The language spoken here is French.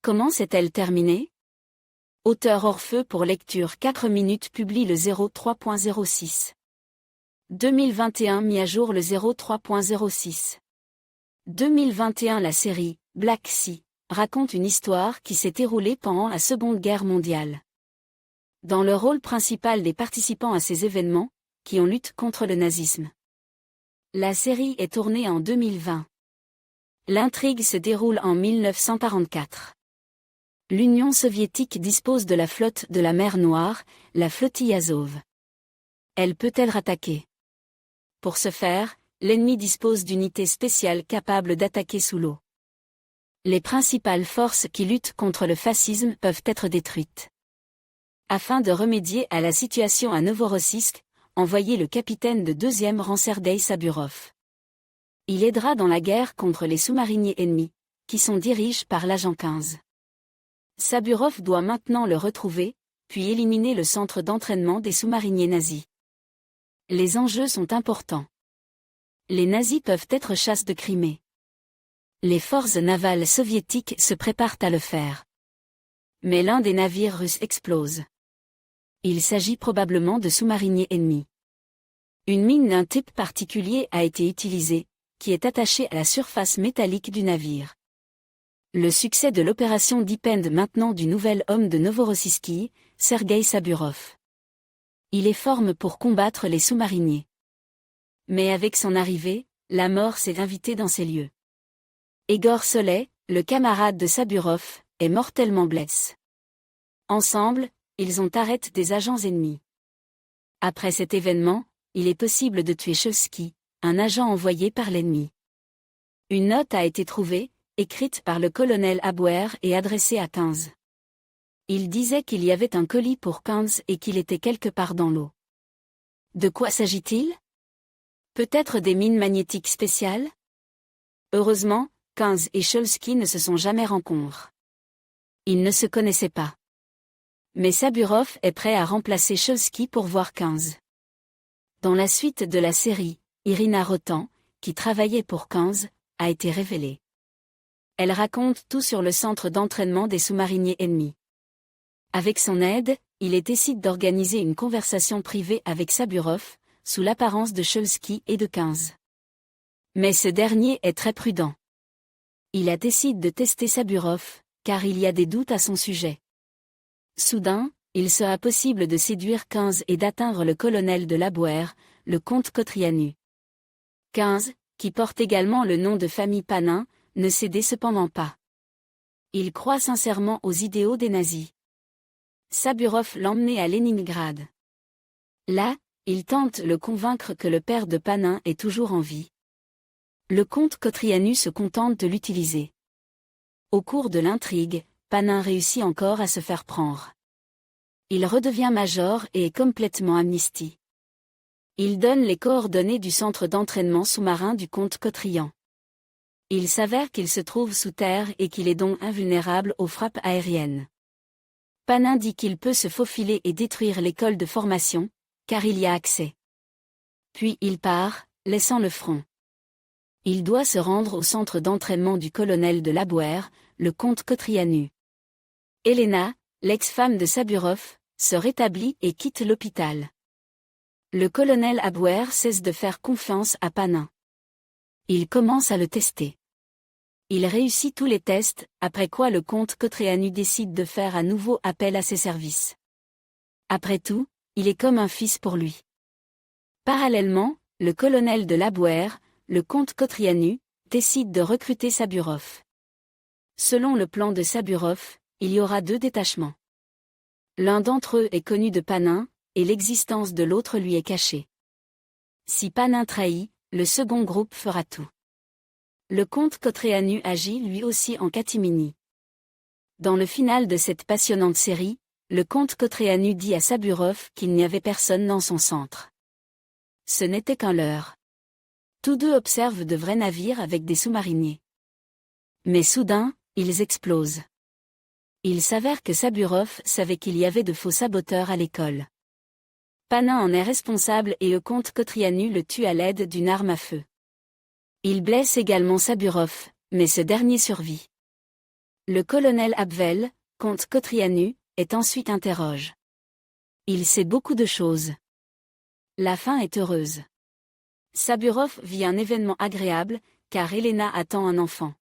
Comment s'est-elle terminée? Auteur Orfeu pour lecture 4 minutes publie le 03.06. 2021 mis à jour le 03.06. 2021 La série Black Sea raconte une histoire qui s'est déroulée pendant la Seconde Guerre mondiale. Dans le rôle principal des participants à ces événements, qui ont lutté contre le nazisme. La série est tournée en 2020. L'intrigue se déroule en 1944. L'Union soviétique dispose de la flotte de la mer Noire, la flottille Azov. Elle peut-elle attaquer? Pour ce faire, l'ennemi dispose d'unités spéciales capables d'attaquer sous l'eau. Les principales forces qui luttent contre le fascisme peuvent être détruites. Afin de remédier à la situation à Novorossiysk, envoyé le capitaine de 2e rang Sergueï Saburov. Il aidera dans la guerre contre les sous-mariniers ennemis, qui sont dirigés par l'agent 15. Saburov doit maintenant le retrouver, puis éliminer le centre d'entraînement des sous-mariniers nazis. Les enjeux sont importants. Les nazis peuvent être chassés de Crimée. Les forces navales soviétiques se préparent à le faire. Mais l'un des navires russes explose. Il s'agit probablement de sous-mariniers ennemis. Une mine d'un type particulier a été utilisée, qui est attachée à la surface métallique du navire. Le succès de l'opération dépend maintenant du nouvel homme de Novorossiysk, Sergueï Saburov. Il est formé pour combattre les sous-mariniers. Mais avec son arrivée, la mort s'est invitée dans ces lieux. Egor Solet, le camarade de Saburov, est mortellement blessé. Ensemble, ils ont arrêté des agents ennemis. Après cet événement, il est possible de tuer Chevsky, un agent envoyé par l'ennemi. Une note a été trouvée, écrite par le colonel Abwehr et adressée à 15. Il disait qu'il y avait un colis pour 15 et qu'il était quelque part dans l'eau. De quoi s'agit-il? Peut-être des mines magnétiques spéciales? Heureusement, 15 et Chevsky ne se sont jamais rencontrés. Ils ne se connaissaient pas. Mais Saburov est prêt à remplacer Chevsky pour voir 15. Dans la suite de la série, Irina Rotan, qui travaillait pour 15, a été révélée. Elle raconte tout sur le centre d'entraînement des sous-mariniers ennemis. Avec son aide, il décide d'organiser une conversation privée avec Saburov, sous l'apparence de Chevsky et de 15. Mais ce dernier est très prudent. Il décide de tester Saburov, car il y a des doutes à son sujet. Soudain, il sera possible de séduire 15 et d'atteindre le colonel de l'Abwehr, le comte Kotrianu. 15, qui porte également le nom de famille Panin, ne cédait cependant pas. Il croit sincèrement aux idéaux des nazis. Saburov l'emmenait à Leningrad. Là, il tente de le convaincre que le père de Panin est toujours en vie. Le comte Kotrianu se contente de l'utiliser. Au cours de l'intrigue, Panin réussit encore à se faire prendre. Il redevient major et est complètement amnistié. Il donne les coordonnées du centre d'entraînement sous-marin du comte Kotrian. Il s'avère qu'il se trouve sous terre et qu'il est donc invulnérable aux frappes aériennes. Panin dit qu'il peut se faufiler et détruire l'école de formation, car il y a accès. Puis il part, laissant le front. Il doit se rendre au centre d'entraînement du colonel de l'Abwehr, le comte Kotrianu. Elena, l'ex-femme de Saburov, se rétablit et quitte l'hôpital. Le colonel Abwehr cesse de faire confiance à Panin. Il commence à le tester. Il réussit tous les tests, après quoi le comte Kotrianu décide de faire à nouveau appel à ses services. Après tout, il est comme un fils pour lui. Parallèlement, le colonel de l'Abwehr, le comte Kotrianu, décide de recruter Saburov. Selon le plan de Saburov, il y aura 2 détachements. L'un d'entre eux est connu de Panin, et l'existence de l'autre lui est cachée. Si Panin trahit, le second groupe fera tout. Le comte Kotrianu agit lui aussi en catimini. Dans le final de cette passionnante série, le comte Kotrianu dit à Saburov qu'il n'y avait personne dans son centre. Ce n'était qu'un leurre. Tous deux observent de vrais navires avec des sous-mariniers. Mais soudain, ils explosent. Il s'avère que Saburov savait qu'il y avait de faux saboteurs à l'école. Panin en est responsable et le comte Kotrianu le tue à l'aide d'une arme à feu. Il blesse également Saburov, mais ce dernier survit. Le colonel Abvel, comte Kotrianu, est ensuite interroge. Il sait beaucoup de choses. La fin est heureuse. Saburov vit un événement agréable, car Elena attend un enfant.